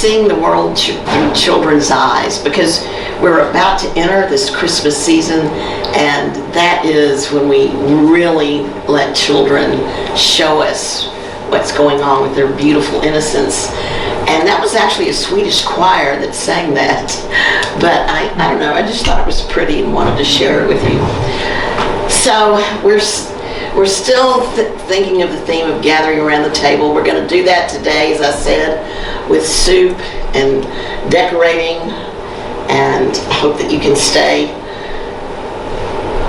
seeing the world through children's eyes, because we're about to enter this Christmas season, and that is when we really let children show us what's going on with their beautiful innocence. And that was actually a Swedish choir that sang that. But I don't know, I just thought it was pretty and wanted to share it with you. So we're still thinking of the theme of gathering around the table. We're going to do that today, as I said, with soup and decorating, and I hope that you can stay.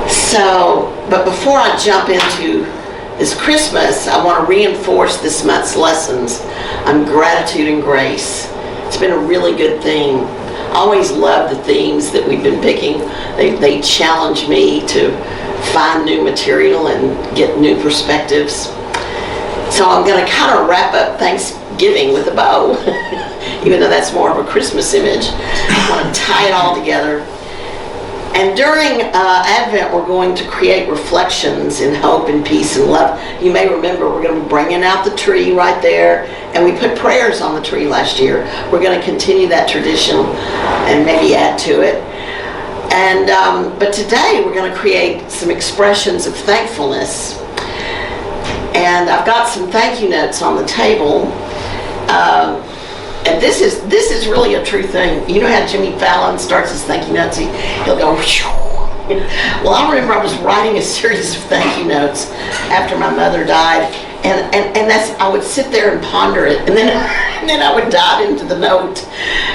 So, but before I jump into this Christmas, I want to reinforce this month's lessons on gratitude and grace. It's been a really good theme. I always love the themes that we've been picking. They challenge me to find new material and get new perspectives. So I'm going to kind of wrap up Thanksgiving with a bow, even though that's more of a Christmas image. I want to tie it all together. And during Advent, we're going to create reflections in hope and peace and love. You may remember we're going to be bringing out the tree right there, and we put prayers on the tree last year. We're going to continue that tradition and maybe add to it. And but today we're going to create some expressions of thankfulness. And I've got some thank you notes on the table. And this is really a true thing. You know how Jimmy Fallon starts his thank you notes? He'll go, well, I remember I was writing a series of thank you notes after my mother died, and I would sit there and ponder it, and then I would dive into the note.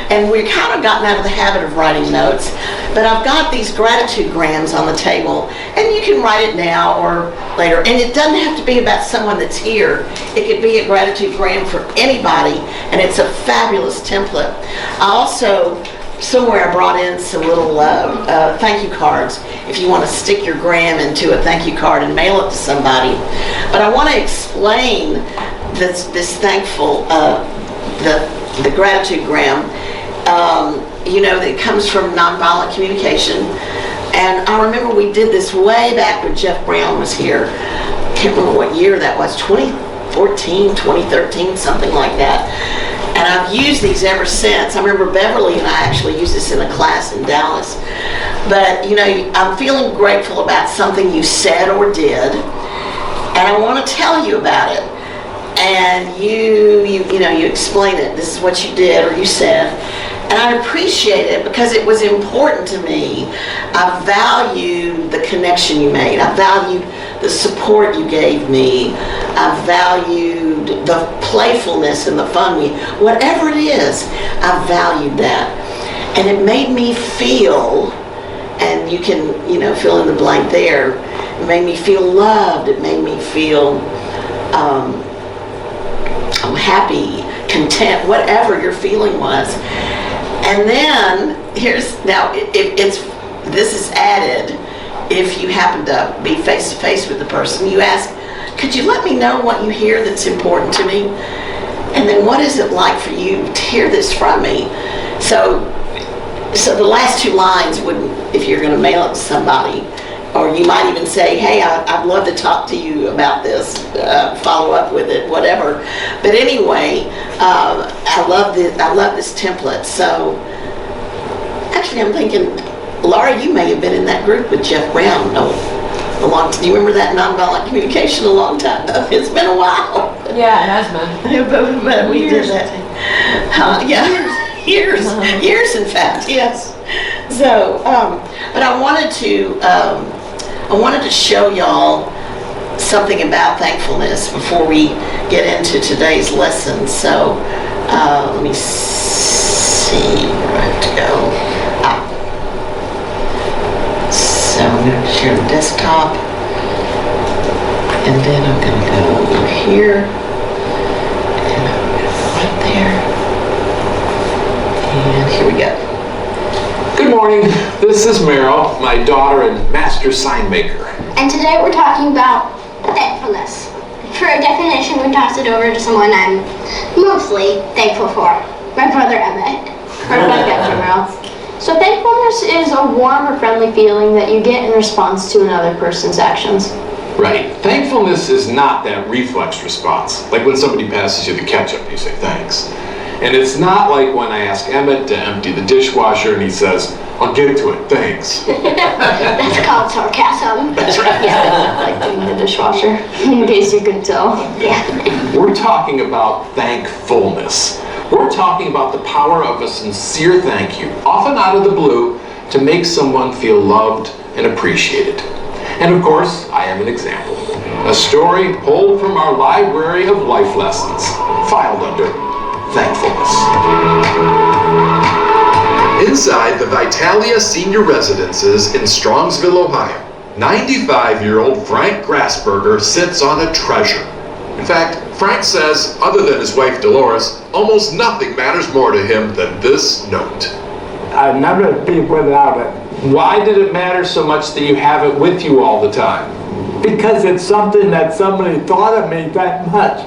And we've kind of gotten out of the habit of writing notes, but I've got these gratitude grams on the table, and you can write it now or later. And it doesn't have to be about someone that's here. It could be a gratitude gram for anybody, and it's a fabulous template. I also, somewhere I brought in some little thank you cards if you want to stick your gram into a thank you card and mail it to somebody. But I want to explain this thankful, the gratitude gram. That comes from nonviolent communication. And I remember we did this way back when Jeff Brown was here. I can't remember what year that was, 2014, 2013, something like that. And I've used these ever since. I remember Beverly and I actually used this in a class in Dallas. But, I'm feeling grateful about something you said or did, and I want to tell you about it. And you explain it. This is what you did or you said. And I appreciate it because it was important to me. I valued the connection you made. I valued the support you gave me. I valued the playfulness and the fun whatever it is, I valued that. And it made me feel, and you can, fill in the blank there, it made me feel loved. It made me feel happy, content, whatever your feeling was. And then this is added if you happen to be face to face with the person. You ask, could you let me know what you hear that's important to me? And then what is it like for you to hear this from me? So the last two lines wouldn't, if you're going to mail it to somebody, or you might even say, hey, I'd love to talk to you about this, follow up with it, whatever. But anyway, I love this template. So actually I'm thinking, Laura, you may have been in that group with Jeff Brown. Do you remember that nonviolent communication a long time? It's been a while. Yeah, it has been. But we did that. Years in fact, yes. So, but I wanted to show y'all something about thankfulness before we get into today's lesson. So, let me see where I have to go. So I'm going to share the desktop, and then I'm going to go over here, and I'm going to go right there, and here we go. Good morning, this is Meryl, my daughter and master sign maker. And today we're talking about thankfulness. For a definition, we tossed it over to someone I'm mostly thankful for, my brother Emmett. Right back at you, Meryl. So thankfulness is a warm or friendly feeling that you get in response to another person's actions. Right. Thankfulness is not that reflex response, like when somebody passes you the ketchup, you say thanks. And it's not like when I ask Emmett to empty the dishwasher and he says, "I'll get to it, thanks." That's called sarcasm. That's right. Yeah, like doing the dishwasher, in case you could tell. Yeah. We're talking about thankfulness. We're talking about the power of a sincere thank you, often out of the blue, to make someone feel loved and appreciated. And of course, I am an example. A story pulled from our library of life lessons, filed under thankfulness. Inside the Vitalia Senior Residences in Strongsville, Ohio, 95-year-old Frank Grassberger sits on a treasure. In fact, Frank says, other than his wife Dolores, almost nothing matters more to him than this note. I'd never be without it, Why did it matter so much that you have it with you all the time? because it's something that somebody thought of me that much.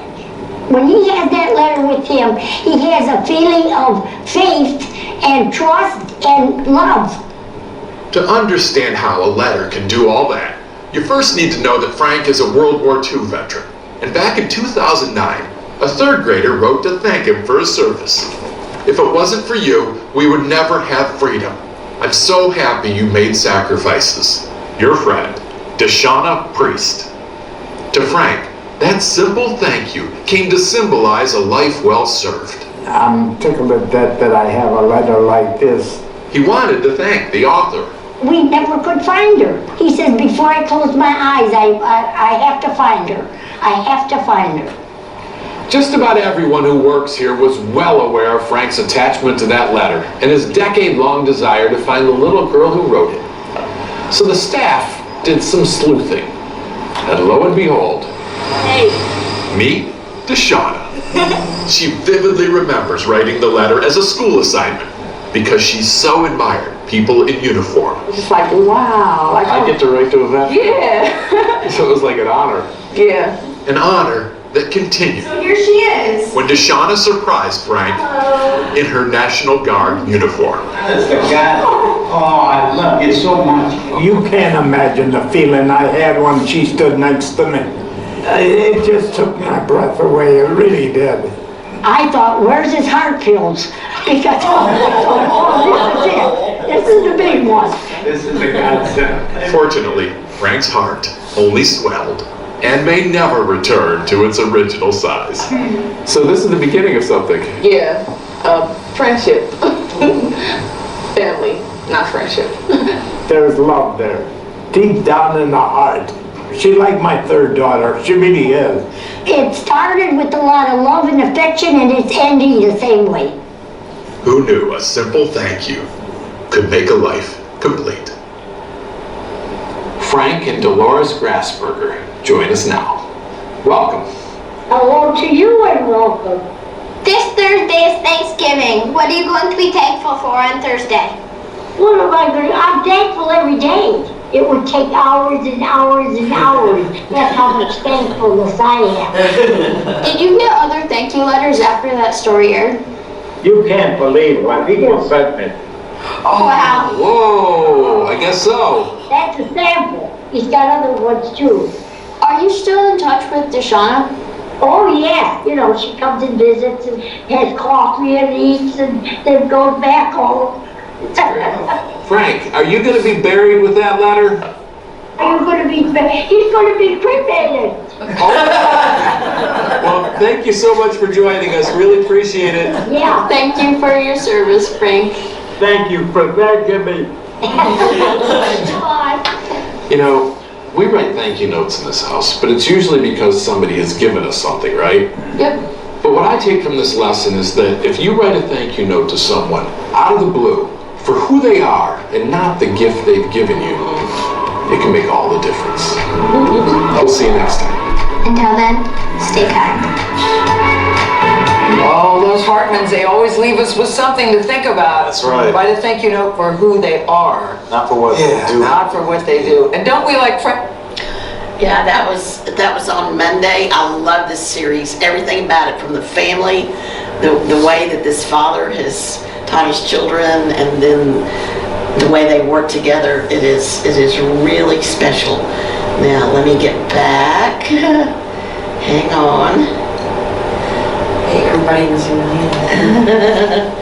When he has that letter with him, he has a feeling of faith and trust and love. To understand how a letter can do all that, you first need to know that Frank is a World War II veteran. And back in 2009, a third grader wrote to thank him for his service. "If it wasn't for you, we would never have freedom. I'm so happy you made sacrifices. Your friend, Deshauna Priest." To Frank, that simple thank you came to symbolize a life well served. I'm tickled at that I have a letter like this. He wanted to thank the author. We never could find her. He says, before I close my eyes, I have to find her. I have to find her. Just about everyone who works here was well aware of Frank's attachment to that letter and his decade-long desire to find the little girl who wrote it. So the staff did some sleuthing. And lo and behold, meet Deshauna. She vividly remembers writing the letter as a school assignment because she so admired people in uniform. Just like, wow. Like, I get to write to them. yeah. So it was like an honor. Yeah. An honor that continued Here she is. when Deshauna surprised Frank in her National Guard uniform. That's the guy. Oh, I love you so much. You can't imagine the feeling I had when she stood next to me. It just took my breath away, it really did. I thought, where's his heart pills? Because, oh, this is it. This is the big one. This is a godsend. Fortunately, Frank's heart only swelled and may never return to its original size. So this is the beginning of something. Yeah. Friendship. Family, not friendship. There's love there, deep down in the heart. She like my third daughter, she really is. It started with a lot of love and affection, and it's ending the same way. Who knew a simple thank you could make a life complete? Frank and Dolores Grassberger join us now. Welcome. Hello to you and welcome. This Thursday is Thanksgiving. What are you going to be thankful for on Thursday? What am I going to, I'm thankful every day. It would take hours and hours and hours. That's how much thankfulness I have. Did you get other thank you letters after that story aired? You can't believe what people sent me. Wow. Whoa, I guess so. That's a sample. He's got other ones too. Are you still in touch with Deshauna? Oh yeah, you know, she comes and visits and has coffee and eats and then goes back home. Frank, are you going to be buried with that letter? Are you going to be, he's going to be cremated. Well, thank you so much for joining us. Really appreciate it. Yeah. Thank you for your service, Frank. Thank you for thanking me. Bye. You know, we write thank you notes in this house, but it's usually because somebody has given us something, right? Yep. But what I take from this lesson is that if you write a thank you note to someone out of the blue for who they are and not the gift they've given you, it can make all the difference. We'll see you next time. Until then, stay kind. Oh, those Hartmans, they always leave us with something to think about. That's right. Write a thank you note for who they are, Not for what they do. not for what they do. And don't we like Frank? Yeah, that was on Monday. I love this series. Everything about it, from the family, the way that this father has taught his children, and then the way they work together. It is really special. Now let me get back. Hang on. Hey, everybody in Zoom land.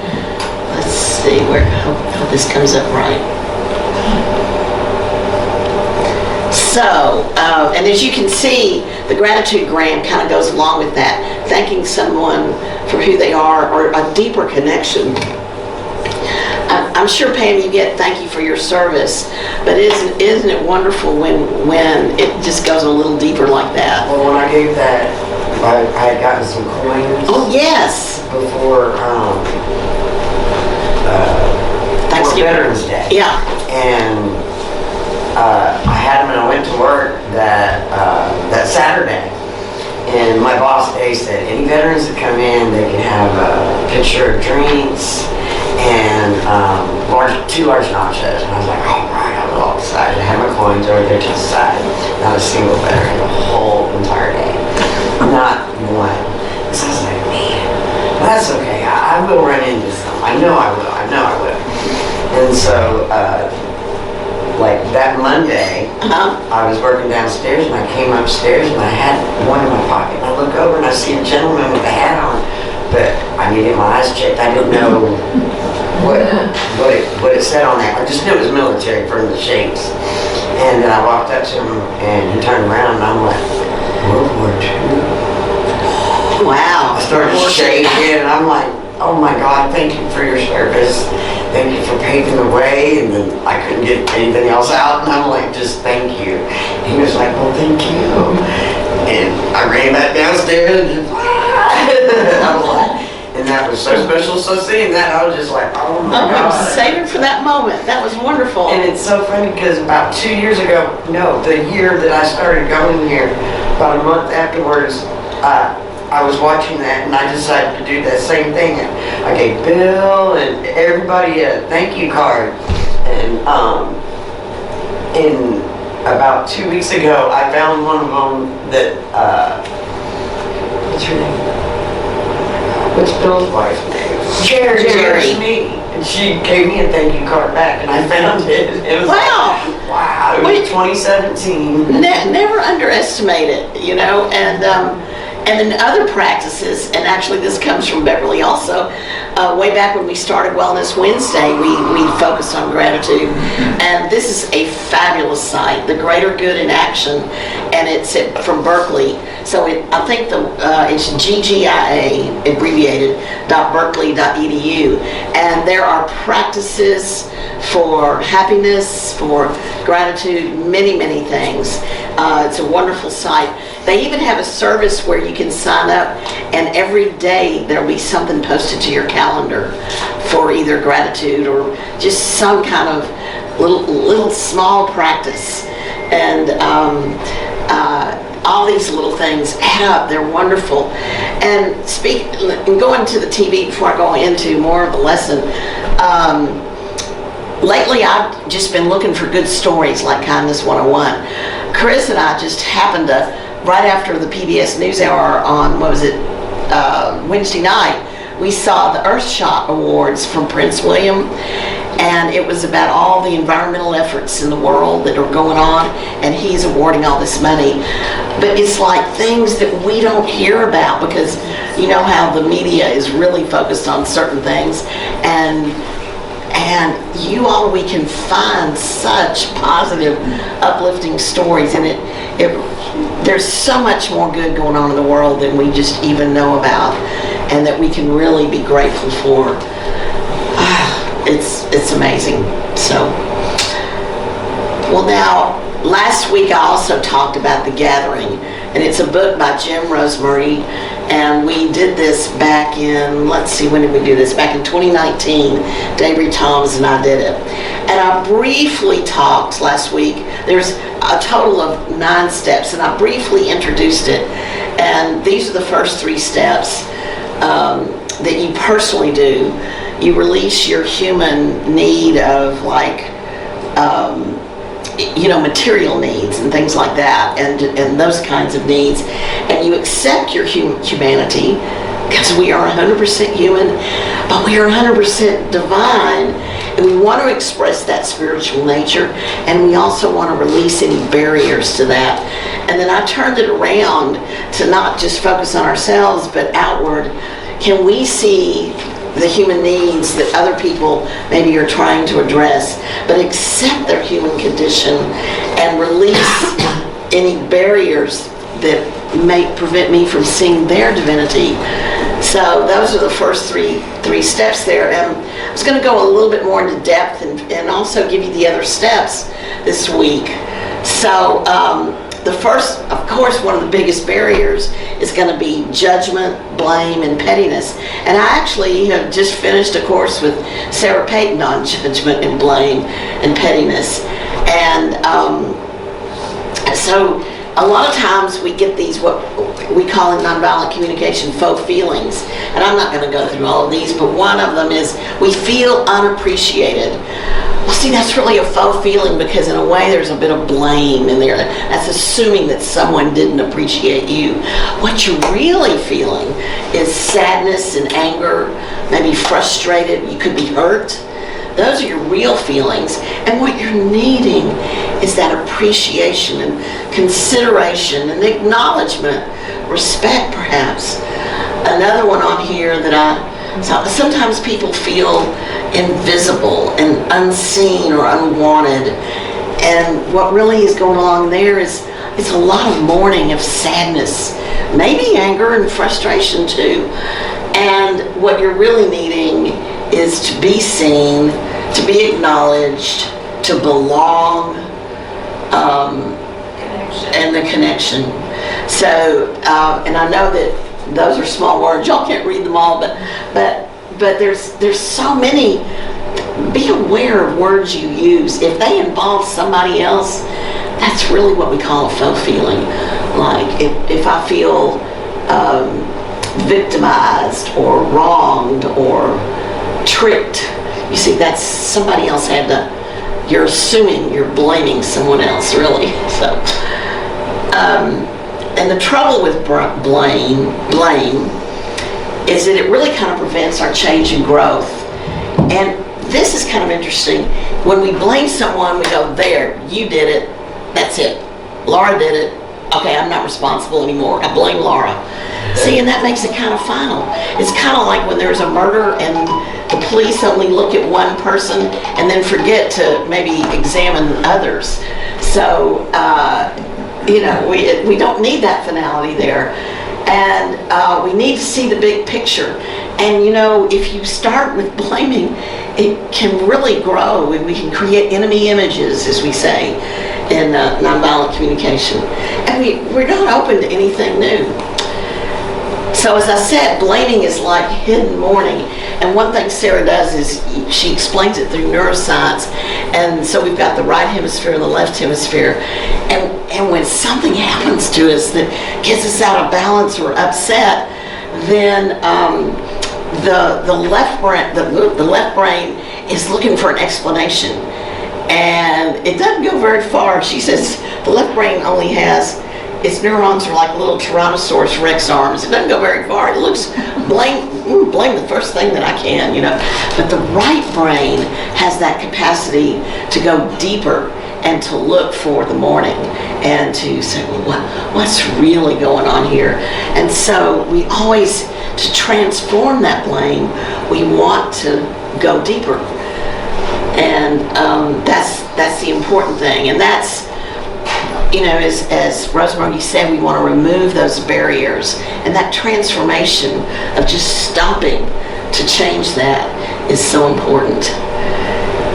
Let's see where, how this comes up right. So, and as you can see, the gratitudegram kind of goes along with that, thanking someone for who they are or a deeper connection. I'm sure, Pam, you get thank you for your service, but isn't it wonderful when it just goes a little deeper like that? Well, when I gave that, I had gotten some coins Oh, yes. before Thanksgiving. Veterans Day. Yeah. And I had them and I went to work that Saturday. And my boss today said, any veterans that come in, they can have a pitcher of drinks and 2 large nachos. And I was like, all right, I was all excited. I had my coins over there to the side. Not a single veteran the whole entire day. Not one. So I was like, man, that's okay. I will run into some. I know I will. And so, like that Monday, I was working downstairs and I came upstairs and I had one in my pocket. And I look over and I see a gentleman with a hat on, but I needed my eyes checked. I didn't know what it said on that. I just knew it was military from the shapes. And then I walked up to him and he turned around and I'm like, World War II. Wow. I started shaking and I'm like, oh my God, thank you for your service. Thank you for paving the way. And then I couldn't get anything else out. And I'm like, just thank you. He was like, well, thank you. And I ran back downstairs and I was like, and that was so special. So seeing that, I was just like, oh my I God. was saving for that moment. That was wonderful. And it's so funny because about 2 years ago, no, the year that I started going here, about a month afterwards, I was watching that and I decided to do that same thing. I gave Bill and everybody a thank you card. And in about 2 weeks ago, I found one of them that, what's her name? What's Bill's wife's name? Jerry. Me. And she gave me a thank you card back and I found it. It was Wow. like, wow, it was 2017. Never underestimate it, you know, and then other practices, and actually this comes from Beverly also, way back when we started Wellness Wednesday, we focused on gratitude. And this is a fabulous site, The Greater Good in Action, and it's from Berkeley. So I think it's GGIA, abbreviated, .berkeley.edu. And there are practices for happiness, for gratitude, many, many things. It's a wonderful site. They even have a service where you can sign up and every day there'll be something posted to your calendar for either gratitude or just some kind of little small practice. And all these little things add up. They're wonderful. And going to the TV before I go into more of the lesson, lately I've just been looking for good stories like Kindness 101. Chris and I just happened to, right after the PBS NewsHour on, Wednesday night, we saw the Earthshot Awards from Prince William, and it was about all the environmental efforts in the world that are going on, and he's awarding all this money. But it's like things that we don't hear about because you know how the media is really focused on certain things, and we can find such positive, uplifting stories, and there's so much more good going on in the world than we just even know about, and that we can really be grateful for. It's amazing. So, well, now last week I also talked about The Gathering, and it's a book by Jim Rosemary, and we did this back in, let's see, when did we do this? Back in 2019, Dave Thomas and I did it. And I briefly talked last week, there's a total of 9 steps, and I briefly introduced it. And these are the first 3 steps that you personally do. You release your human need of material needs and things like that, and those kinds of needs, and you accept your humanity, because we are 100% human, but we are 100% divine, and we want to express that spiritual nature, and we also want to release any barriers to that. And then I turned it around to not just focus on ourselves, but outward. can we see the human needs that other people maybe are trying to address, but accept their human condition and release any barriers that may prevent me from seeing their divinity. So those are the first three steps there. And I was going to go a little bit more into depth and also give you the other steps this week. So the first, of course, one of the biggest barriers is going to be judgment, blame, and pettiness. And I actually have just finished a course with Sarah Payton on judgment and blame and pettiness. And so a lot of times we get these, what we call in nonviolent communication, faux feelings. And I'm not going to go through all of these, but one of them is we feel unappreciated. Well, see, that's really a faux feeling because in a way there's a bit of blame in there. That's assuming that someone didn't appreciate you. What you're really feeling is sadness and anger, maybe frustrated, you could be hurt. Those are your real feelings. And what you're needing is that appreciation and consideration and acknowledgement, respect perhaps. Another one on here that sometimes people feel invisible and unseen or unwanted. And what really is going on there is it's a lot of mourning of sadness, maybe anger and frustration too. And what you're really needing is to be seen, to be acknowledged, to belong, and the connection. So, and I know that those are small words. Y'all can't read them all, but there's so many. Be aware of words you use. If they involve somebody else, that's really what we call a faux feeling. Like if I feel victimized or wronged or tricked, you see, that's somebody else had to. You're assuming, you're blaming someone else, really. So, and the trouble with blame is that it really kind of prevents our change and growth. And this is kind of interesting. When we blame someone, we go, there, you did it. That's it. Laura did it. Okay, I'm not responsible anymore. I blame Laura. See, and that makes it kind of final. It's kind of like when there's a murder and the police only look at one person and then forget to maybe examine others. So, we don't need that finality there. And we need to see the big picture. And if you start with blaming, it can really grow, and we can create enemy images, as we say in nonviolent communication. And we're not open to anything new. So as I said, blaming is like hidden mourning. And one thing Sarah does is she explains it through neuroscience. And so we've got the right hemisphere and the left hemisphere. And when something happens to us that gets us out of balance or upset, then the left brain is looking for an explanation. And it doesn't go very far. She says the left brain only has, its neurons are like little Tyrannosaurus Rex arms. It doesn't go very far. It looks, blame the first thing that I can, But the right brain has that capacity to go deeper and to look for the morning and to say, well, what's really going on here? And so we always, to transform that blame, we want to go deeper. And that's the important thing. And that's, as Rosemary said, we want to remove those barriers. And that transformation of just stopping to change that is so important.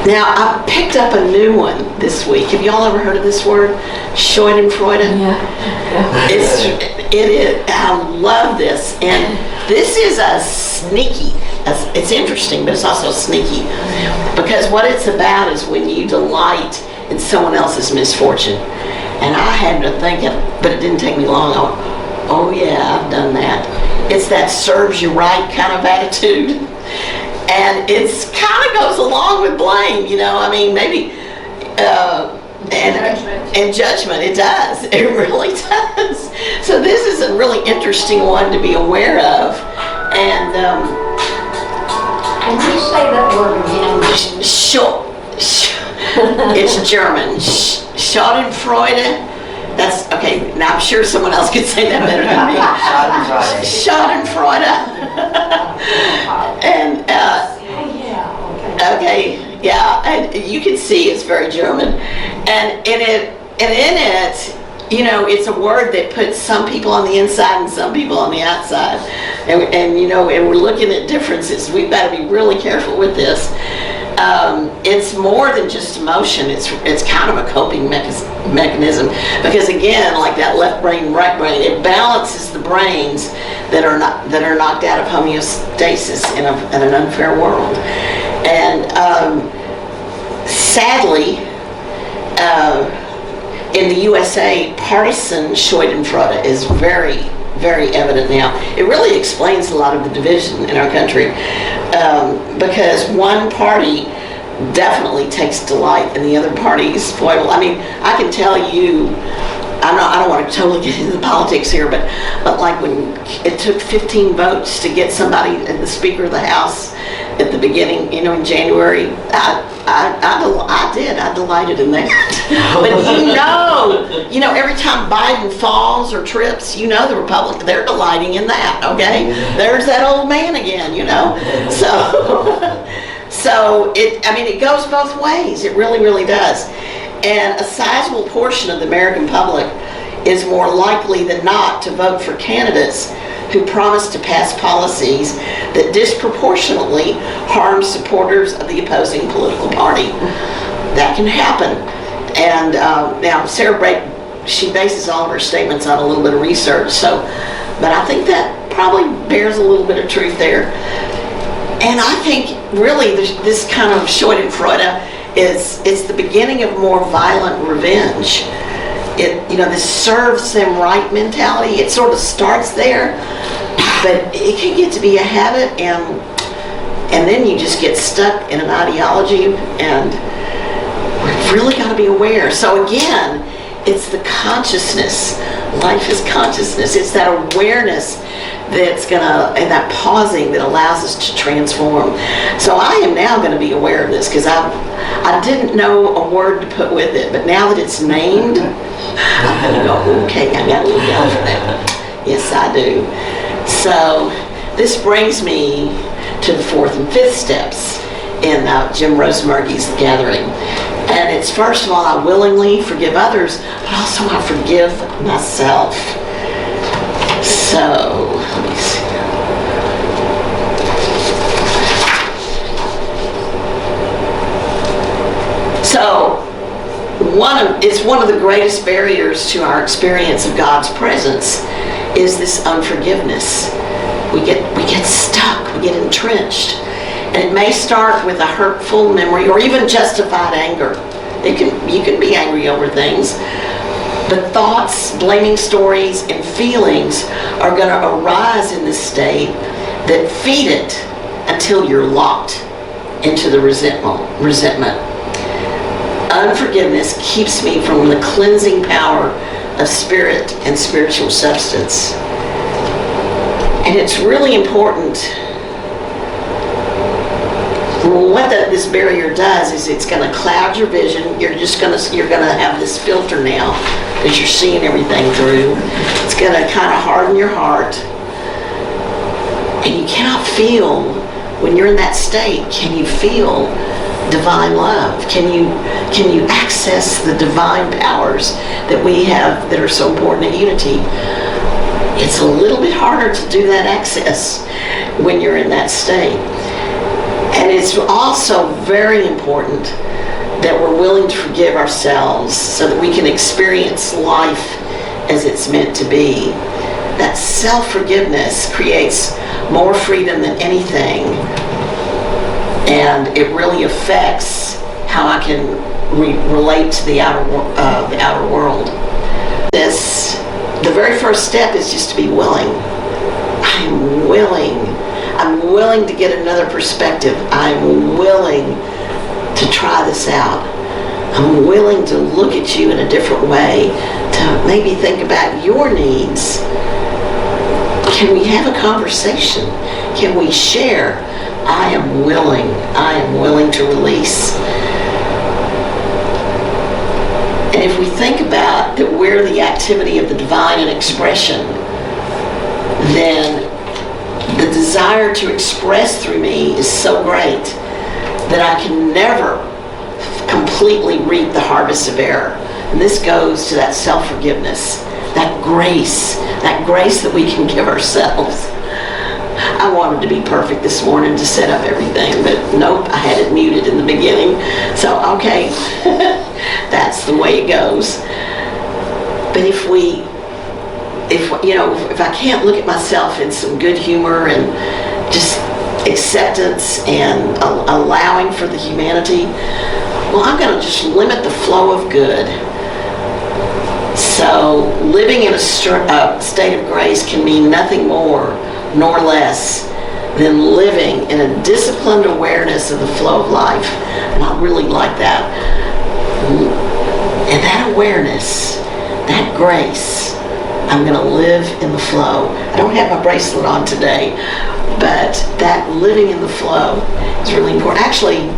Now, I picked up a new one this week. Have y'all ever heard of this word? Schadenfreude? Yeah. It is. I love this. And this is a sneaky, it's interesting, but it's also sneaky. Because what it's about is when you delight in someone else's misfortune. And I had to think it, but it didn't take me long. I went, oh yeah, I've done that. It's that serves you right kind of attitude. And it's kind of goes along with blame, maybe, and judgment, it does. It really does. So this is a really interesting one to be aware of. And Can you say that word again? it's German. Schadenfreude. That's, okay, now I'm sure someone else could say that better than me. Schadenfreude. And, okay, yeah, and you can see it's very German. And in it, you know, it's a word that puts some people on the inside and some people on the outside. And you know, and we're looking at differences. We've got to be really careful with this. It's more than just emotion. It's kind of a coping mechanism, because again, like that left brain, right brain, it balances the brains that are knocked out of homeostasis in an unfair world. And sadly, in the USA, partisan Schadenfreude is very, very evident now. It really explains a lot of the division in our country, because one party definitely takes delight in the other party's foible. I mean, I can tell you, I don't want to totally get into the politics here, but like when it took 15 votes to get somebody, the Speaker of the House at the beginning, you know, in January, I delighted in that. But you know, every time Biden falls or trips, you know, the Republicans, they're delighting in that, okay? There's that old man again, you know? So it goes both ways. It really, really does. And a sizable portion of the American public is more likely than not to vote for candidates who promise to pass policies that disproportionately harm supporters of the opposing political party. That can happen. And now Sarah Brake, she bases all of her statements on a little bit of research, but I think that probably bears a little bit of truth there. And I think really this kind of Schadenfreude is the beginning of more violent revenge. This serves them right mentality, it sort of starts there, but it can get to be a habit, and then you just get stuck in an ideology, and we've really got to be aware. So again, it's the consciousness. Life is consciousness. It's that awareness and that pausing that allows us to transform. So I am now going to be aware of this, because I didn't know a word to put with it, but now that it's named, I'm going to go, okay, I got to look out for that. Yes, I do. So this brings me to the 4th and 5th steps in Jim Rosemergy's gathering. And it's, first of all, I willingly forgive others, but also I forgive myself. So, let me see. So, it's one of the greatest barriers to our experience of God's presence is this unforgiveness. We get stuck, we get entrenched. And it may start with a hurtful memory or even justified anger. You can be angry over things. But thoughts, blaming stories, and feelings are going to arise in this state that feed it until you're locked into the resentment. Unforgiveness keeps me from the cleansing power of spirit and spiritual substance. And it's really important. What this barrier does is it's going to cloud your vision. You're going to have this filter now, because you're seeing everything through. It's going to kind of harden your heart, and you cannot feel, when you're in that state, can you feel divine love? Can you access the divine powers that we have that are so important in unity? It's a little bit harder to do that access when you're in that state. And it's also very important that we're willing to forgive ourselves so that we can experience life as it's meant to be. That self-forgiveness creates more freedom than anything, and it really affects how I can relate to the outer world. The very first step is just to be willing. I'm willing to get another perspective. I'm willing to try this out. I'm willing to look at you in a different way, to maybe think about your needs. Can we have a conversation? Can we share? I am willing to release. And if we think about that we're the activity of the divine in expression, then the desire to express through me is so great that I can never completely reap the harvest of error. And this goes to that self-forgiveness, that grace that we can give ourselves. I wanted to be perfect this morning to set up everything, but nope, I had it muted in the beginning. So, okay, that's the way it goes. But if I can't look at myself in some good humor and just acceptance and allowing for the humanity, well, I'm going to just limit the flow of good. So living in a state of grace can mean nothing more nor less than living in a disciplined awareness of the flow of life. And I really like that. And that awareness, that grace, I'm going to live in the flow. I don't have my bracelet on today, but that living in the flow is really important. Actually,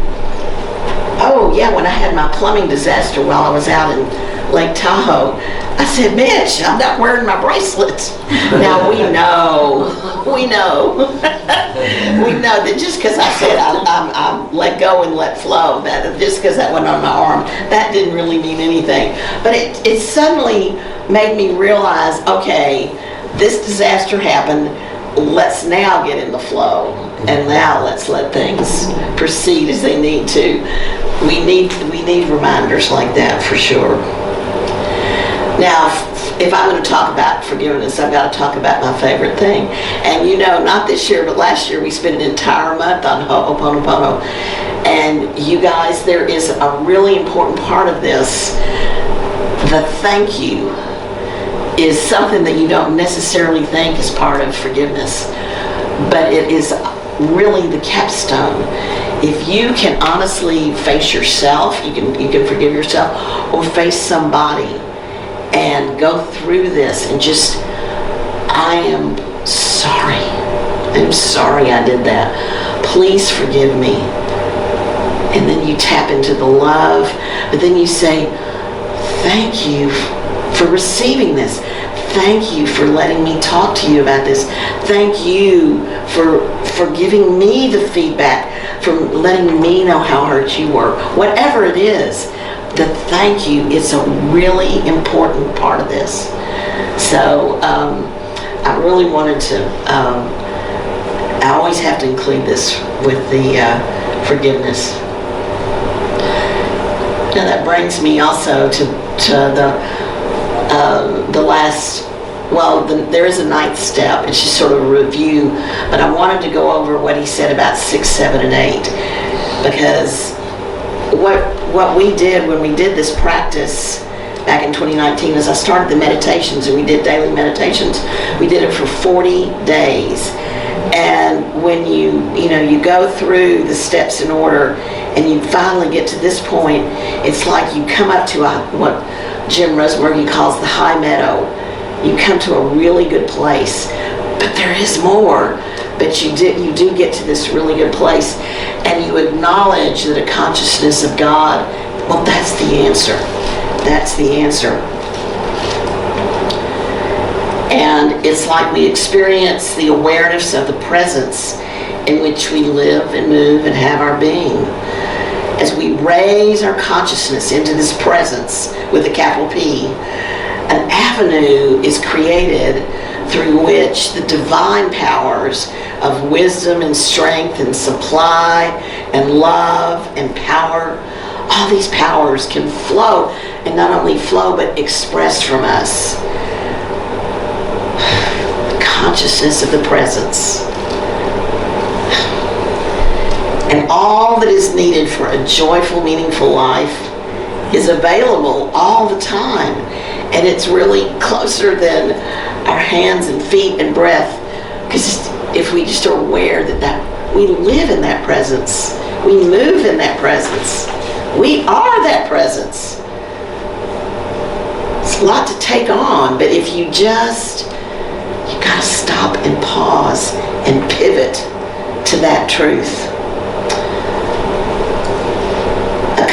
oh yeah, when I had my plumbing disaster while I was out in Lake Tahoe, I said, Mitch, I'm not wearing my bracelets. Now we know that just because I said I'm let go and let flow, that just because that went on my arm, that didn't really mean anything. But it suddenly made me realize, okay, this disaster happened. Let's now get in the flow, and now let's let things proceed as they need to. We need reminders like that for sure. Now, if I'm going to talk about forgiveness, I've got to talk about my favorite thing. And not this year, but last year, we spent an entire month on Ho'oponopono. And you guys, there is a really important part of this. The thank you is something that you don't necessarily think is part of forgiveness. But it is really the capstone. If you can honestly face yourself, you can forgive yourself, or face somebody, and go through this and just, I am sorry. I'm sorry I did that. Please forgive me. And then you tap into the love, but then you say, thank you for receiving this. Thank you for letting me talk to you about this. Thank you for giving me the feedback, for letting me know how hurt you were. Whatever it is, the thank you is a really important part of this. So I really wanted to, I always have to include this with the forgiveness. Now that brings me also to the last, there is a ninth step. It's just sort of a review, but I wanted to go over what he said about 6, 7, and 8, because what we did when we did this practice back in 2019 is I started the meditations, and we did daily meditations. We did it for 40 days. And when you go through the steps in order and you finally get to this point, it's like you come up to what Jim Rosenberg calls the high meadow. You come to a really good place, but there is more. But you do get to this really good place, and you acknowledge that a consciousness of God, well, that's the answer. That's the answer. And it's like we experience the awareness of the presence in which we live and move and have our being. As we raise our consciousness into this presence with a capital P, an avenue is created through which the divine powers of wisdom and strength and supply and love and power, all these powers can flow, and not only flow but express from us. Consciousness of the presence. And all that is needed for a joyful, meaningful life is available all the time. And it's really closer than our hands and feet and breath. Because if we just are aware that we live in that presence, we move in that presence, we are that presence. It's a lot to take on, but if you gotta stop and pause and pivot to that truth.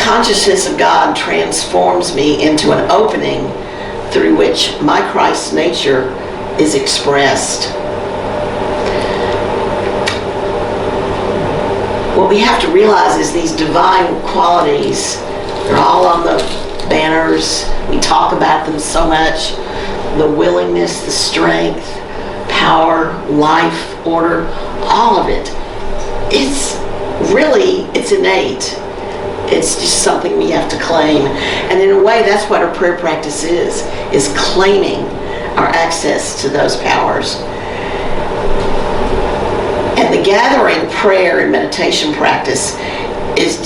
consciousness of God transforms me into an opening through which my Christ nature is expressed. What we have to realize is these divine qualities, they're all on the banners. We talk about them so much. The willingness, the strength, power, life, order, all of it. It's innate. It's just something we have to claim. And in a way, that's what our prayer practice is claiming our access to those powers. And the gathering prayer and meditation practice is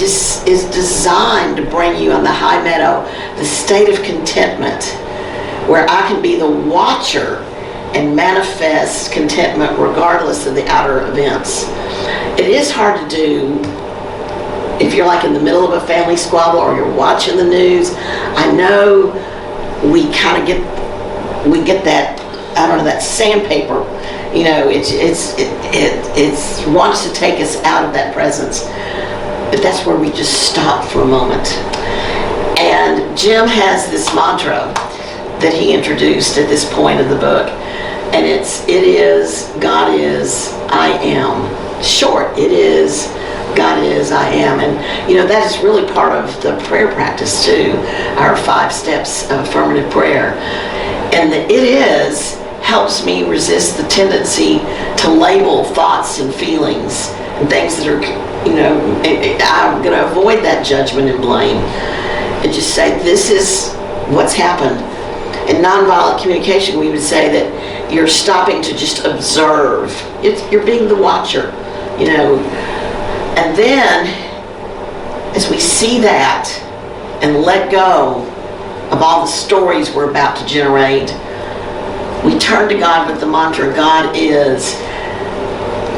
designed to bring you on the high meadow, the state of contentment, where I can be the watcher and manifest contentment regardless of the outer events. It is hard to do if you're like in the middle of a family squabble or you're watching the news. I know we kind of get that, I don't know, that sandpaper. You know, it wants to take us out of that presence. But that's where we just stop for a moment. And Jim has this mantra that he introduced at this point of the book. And it is, God is, I am. Short, it is, God is, I am. And, you know, that is really part of the prayer practice too, our 5 steps of affirmative prayer. And the it is helps me resist the tendency to label thoughts and feelings and things that are, you know, I'm going to avoid that judgment and blame and just say, this is what's happened. In nonviolent communication, we would say that you're stopping to just observe. You're being the watcher, you know. And then, as we see that and let go of all the stories we're about to generate, we turn to God with the mantra, God is,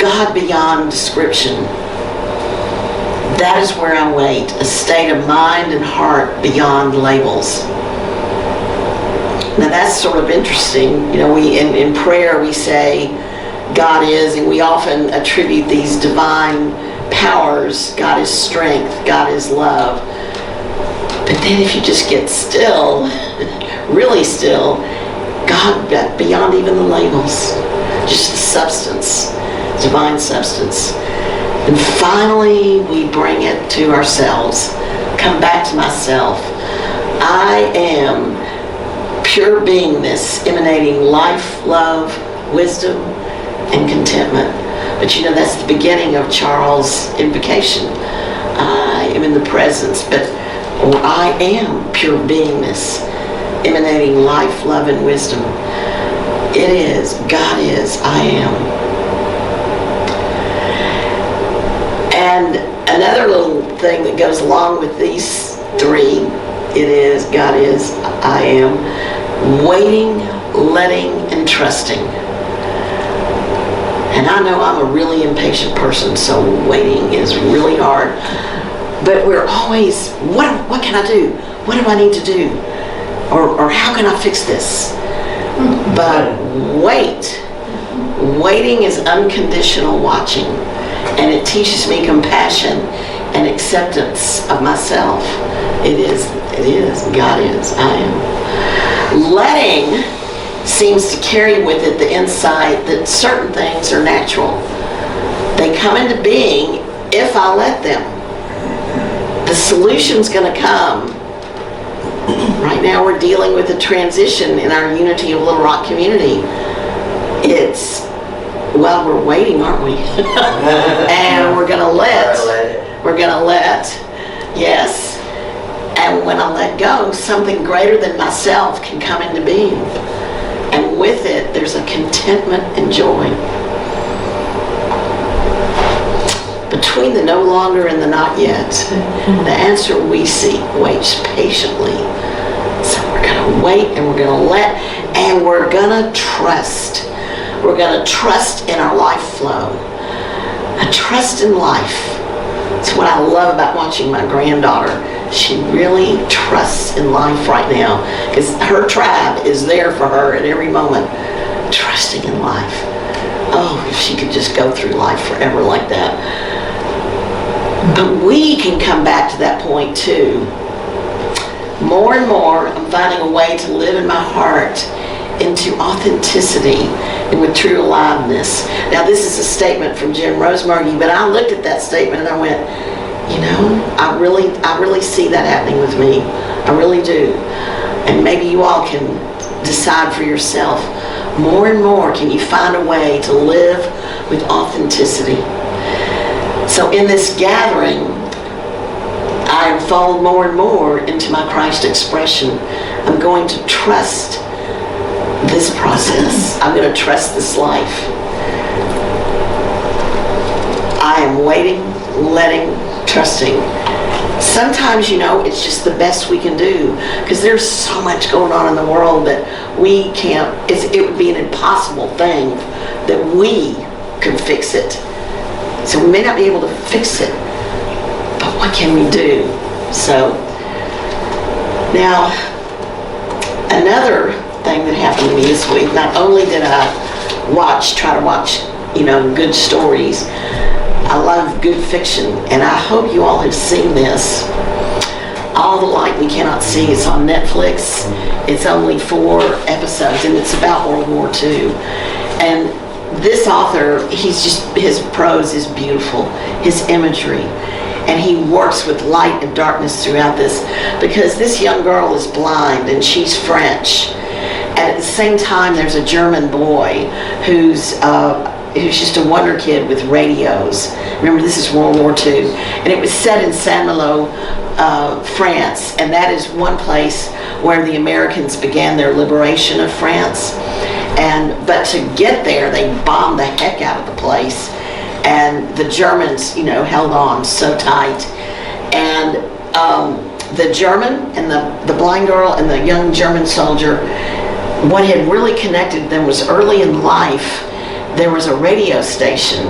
God beyond description. That is where I wait, a state of mind and heart beyond labels. Now that's sort of interesting. You know, we in prayer we say God is, and we often attribute these divine powers. God is strength, God is love. But then if you just get still, really still, God beyond even the labels, just the substance, divine substance. And finally we bring it to ourselves. Come back to myself. I am pure beingness emanating life, love, wisdom, and contentment. But you know, that's the beginning of Charles' invocation. I am in the presence, but I am pure beingness emanating life, love, and wisdom. It is, God is, I am. And another little thing that goes along with these 3, it is, God is, I am, waiting, letting, and trusting. And I know I'm a really impatient person, so waiting is really hard. But we're always, what can I do? What do I need to do? Or how can I fix this? But waiting is unconditional watching, and it teaches me compassion and acceptance of myself. It is, God is, I am. Letting seems to carry with it the insight that certain things are natural. They come into being if I let them. The solution's going to come. Right now we're dealing with a transition in our Unity of Little Rock community. It's, well, we're waiting, aren't we? And we're going to let. Yes. And when I let go, something greater than myself can come into being. And with it, there's a contentment and joy. Between the no longer and the not yet, the answer we seek waits patiently. So we're going to wait, and we're going to let, and we're going to trust. We're going to trust in our life flow. A trust in life. It's what I love about watching my granddaughter. She really trusts in life right now, because her tribe is there for her at every moment, trusting in life. Oh, if she could just go through life forever like that. But we can come back to that point too. More and more, I'm finding a way to live in my heart into authenticity and with true aliveness. Now, this is a statement from Jim Rosemargie, but I looked at that statement and I went, you know, I really see that happening with me. I really do. And maybe you all can decide for yourself. More and more, can you find a way to live with authenticity? So in this gathering, I fall more and more into my Christ expression. I'm going to trust this process. I'm going to trust this life. I am waiting, letting, trusting. Sometimes, you know, it's just the best we can do because there's so much going on in the world that we can't, it would be an impossible thing that we could fix it. So we may not be able to fix it, but what can we do? So, now, another thing that happened to me this week, not only did I try to watch, you know, good stories, I love good fiction, and I hope you all have seen this. All the Light We Cannot See. It's on Netflix. It's only 4 episodes, and it's about World War II. And this author, his prose is beautiful, his imagery, and he works with light and darkness throughout this, because this young girl is blind and she's French. And at the same time, there's a German boy who's just a wonder kid with radios. Remember, this is World War II, and it was set in Saint-Malo, France, and that is one place where the Americans began their liberation of France. But to get there, they bombed the heck out of the place, and the Germans, you know, held on so tight. And the German and the blind girl and the young German soldier, what had really connected them was early in life, there was a radio station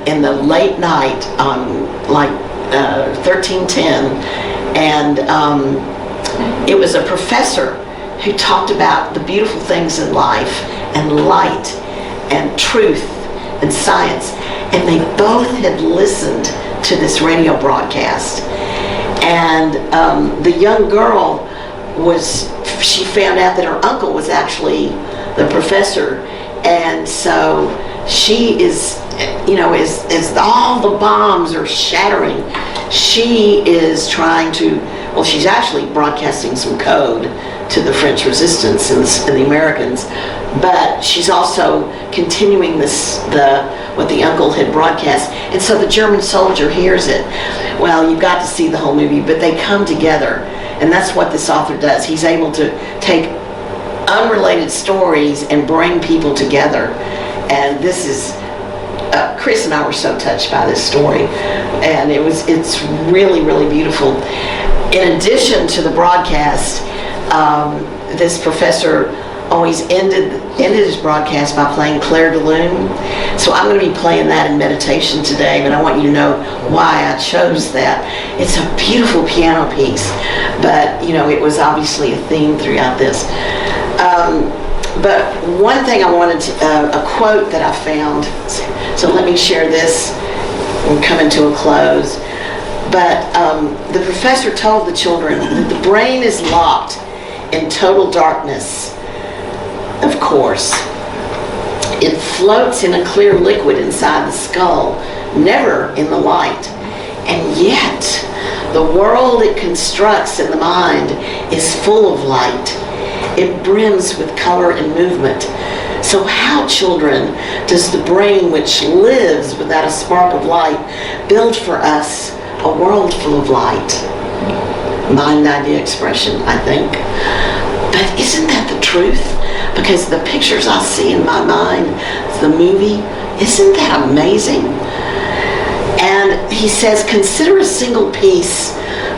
in the late night on 1310, and it was a professor who talked about the beautiful things in life and light and truth and science, and they both had listened to this radio broadcast. And the young girl she found out that her uncle was actually the professor, and so she is, you know, as all the bombs are shattering, she is trying to, well, she's actually broadcasting some code to the French resistance and the Americans, but she's also continuing what the uncle had broadcast, and so the German soldier hears it. Well, you've got to see the whole movie, but they come together, and that's what this author does. He's able to take unrelated stories and bring people together, and this is Chris and I were so touched by this story, and it's really, really beautiful. In addition to the broadcast, this professor always ended his broadcast by playing Clair de Lune. So I'm going to be playing that in meditation today, but I want you to know why I chose that. It's a beautiful piano piece, but you know, it was obviously a theme throughout this. But one thing I wanted to, a quote that I found, so let me share this. We're coming to a close. But the professor told the children that the brain is locked in total darkness. Of course, it floats in a clear liquid inside the skull, never in the light. And yet, the world it constructs in the mind is full of light. It brims with color and movement. So how, children, does the brain which lives without a spark of light build for us a world full of light? Mind idea expression, I think. But isn't that the truth? Because the pictures I see in my mind, the movie, isn't that amazing? And he says, consider a single piece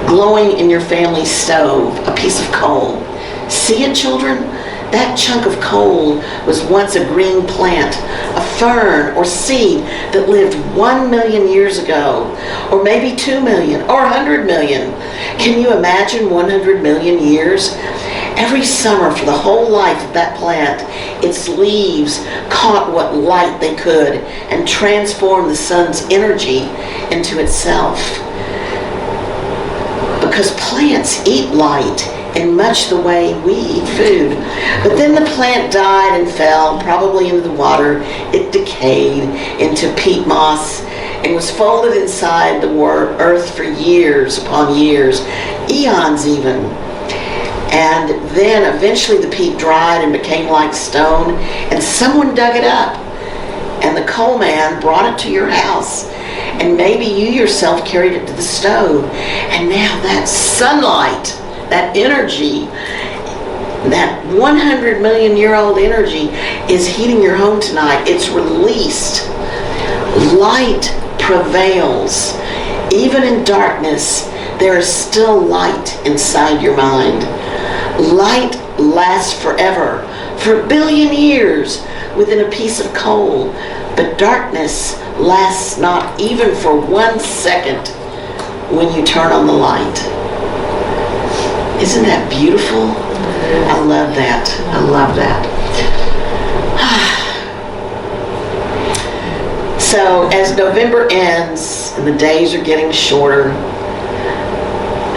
glowing in your family's stove, a piece of coal. See it, children? That chunk of coal was once a green plant, a fern or seed that lived 1 million years ago, or maybe 2 million, or 100 million. Can you imagine 100 million years? Every summer for the whole life of that plant, its leaves caught what light they could and transformed the sun's energy into itself. Because plants eat light in much the way we eat food. But then the plant died and fell, probably into the water. It decayed into peat moss and was folded inside the earth for years upon years, eons even. And then eventually the peat dried and became like stone, and someone dug it up. And the coal man brought it to your house. And maybe you yourself carried it to the stove. And now that sunlight, that energy, that 100 million year old energy is heating your home tonight. It's released. Light prevails. Even in darkness, there is still light inside your mind. Light lasts forever, for a billion years within a piece of coal. But darkness lasts not even for 1 second when you turn on the light. Isn't that beautiful? I love that. I love that. So as November ends and the days are getting shorter,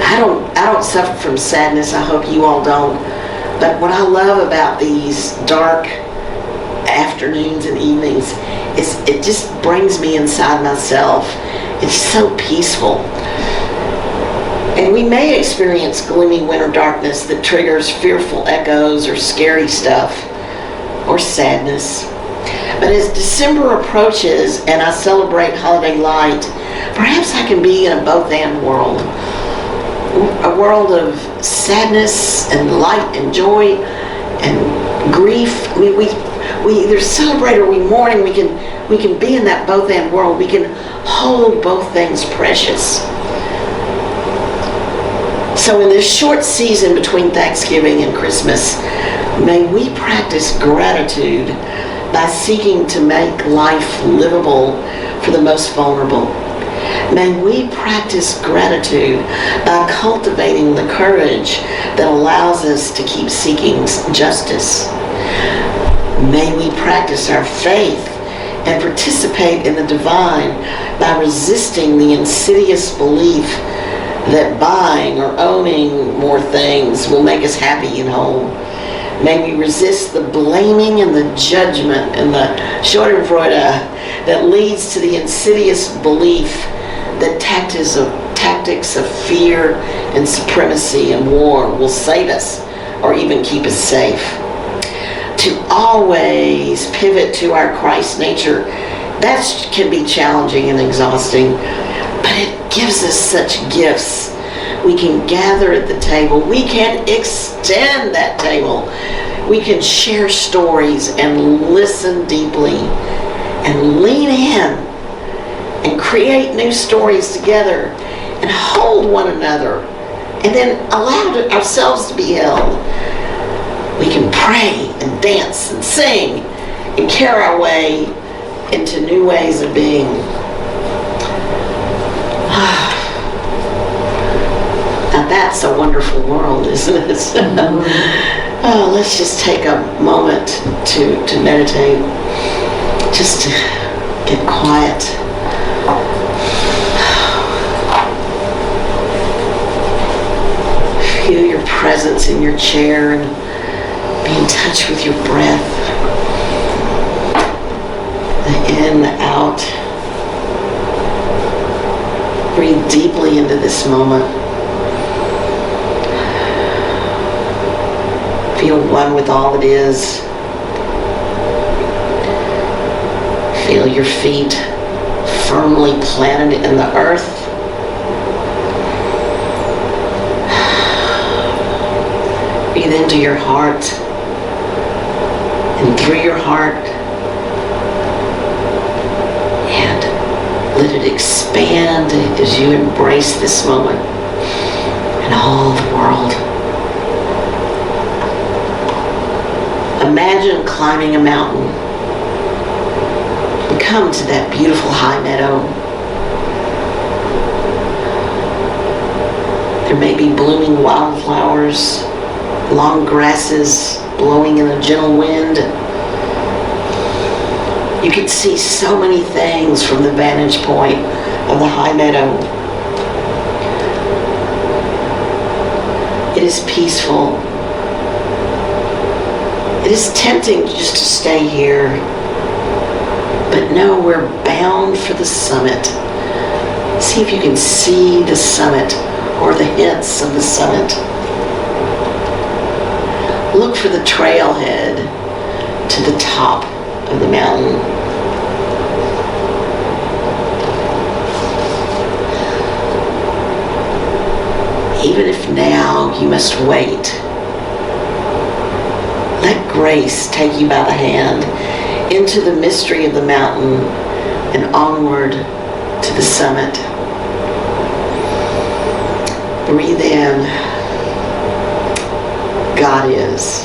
I don't suffer from sadness. I hope you all don't. But what I love about these dark afternoons and evenings is it just brings me inside myself. It's so peaceful. And we may experience gloomy winter darkness that triggers fearful echoes or scary stuff or sadness. But as December approaches and I celebrate holiday light, perhaps I can be in a both-and world. A world of sadness and light and joy and grief. I mean, we either celebrate or we mourn, and we can be in that both-and world. We can hold both things precious. So in this short season between Thanksgiving and Christmas, may we practice gratitude by seeking to make life livable for the most vulnerable. May we practice gratitude by cultivating the courage that allows us to keep seeking justice. May we practice our faith and participate in the divine by resisting the insidious belief that buying or owning more things will make us happy and whole. May we resist the blaming and the judgment and the Schadenfreude that leads to the insidious belief that tactics of fear and supremacy and war will save us or even keep us safe. To always pivot to our Christ nature, that can be challenging and exhausting, but it gives us such gifts. We can gather at the table. We can extend that table. We can share stories and listen deeply and lean in and create new stories together and hold one another and then allow ourselves to be held. We can pray and dance and sing and carry our way into new ways of being. Now that's a wonderful world, isn't it? Oh, let's just take a moment to meditate, just to get quiet. Feel your presence in your chair and be in touch with your breath. The in, the out. Breathe deeply into this moment. Feel one with all that is. Feel your feet firmly planted in the earth. Breathe into your heart and through your heart, and let it expand as you embrace this moment and all the world. Imagine climbing a mountain and come to that beautiful high meadow. There may be blooming wildflowers long grasses blowing in a gentle wind. You can see so many things from the vantage point of the high meadow. It is peaceful. It is tempting just to stay here, but no, we're bound for the summit. See if you can see the summit or the hints of the summit. Look for the trailhead to the top of the mountain. Even if now you must wait, let grace take you by the hand into the mystery of the mountain and onward to the summit. Breathe in. God is.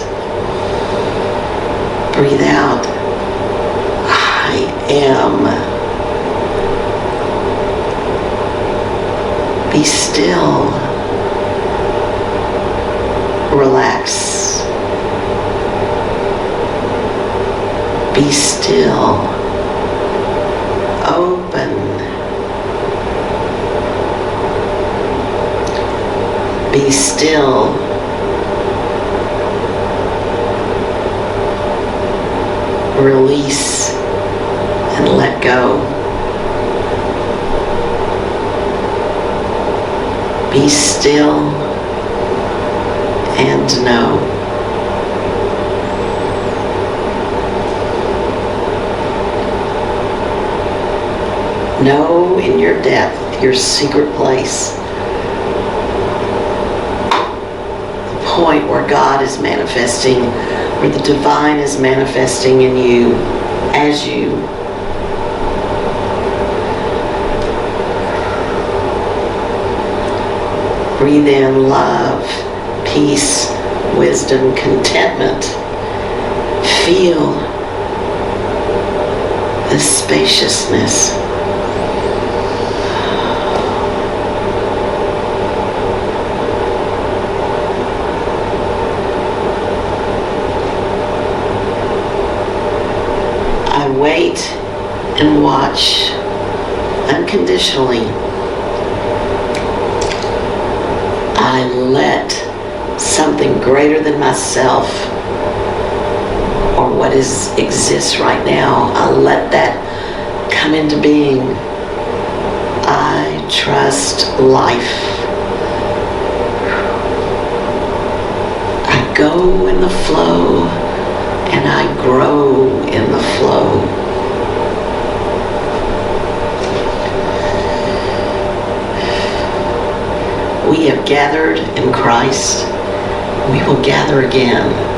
Breathe out. I am. Be still. Relax. Be still. Open. Be still. Release and let go. Be still and know. Know in your depth your secret place. The point where God is manifesting, where the divine is manifesting in you, as you. Breathe in love, peace, wisdom, contentment. Feel the spaciousness. I wait and watch unconditionally. I let something greater than myself or what exists right now, I let that come into being. I trust life. I go in the flow and I grow in the flow. We have gathered in Christ. We will gather again.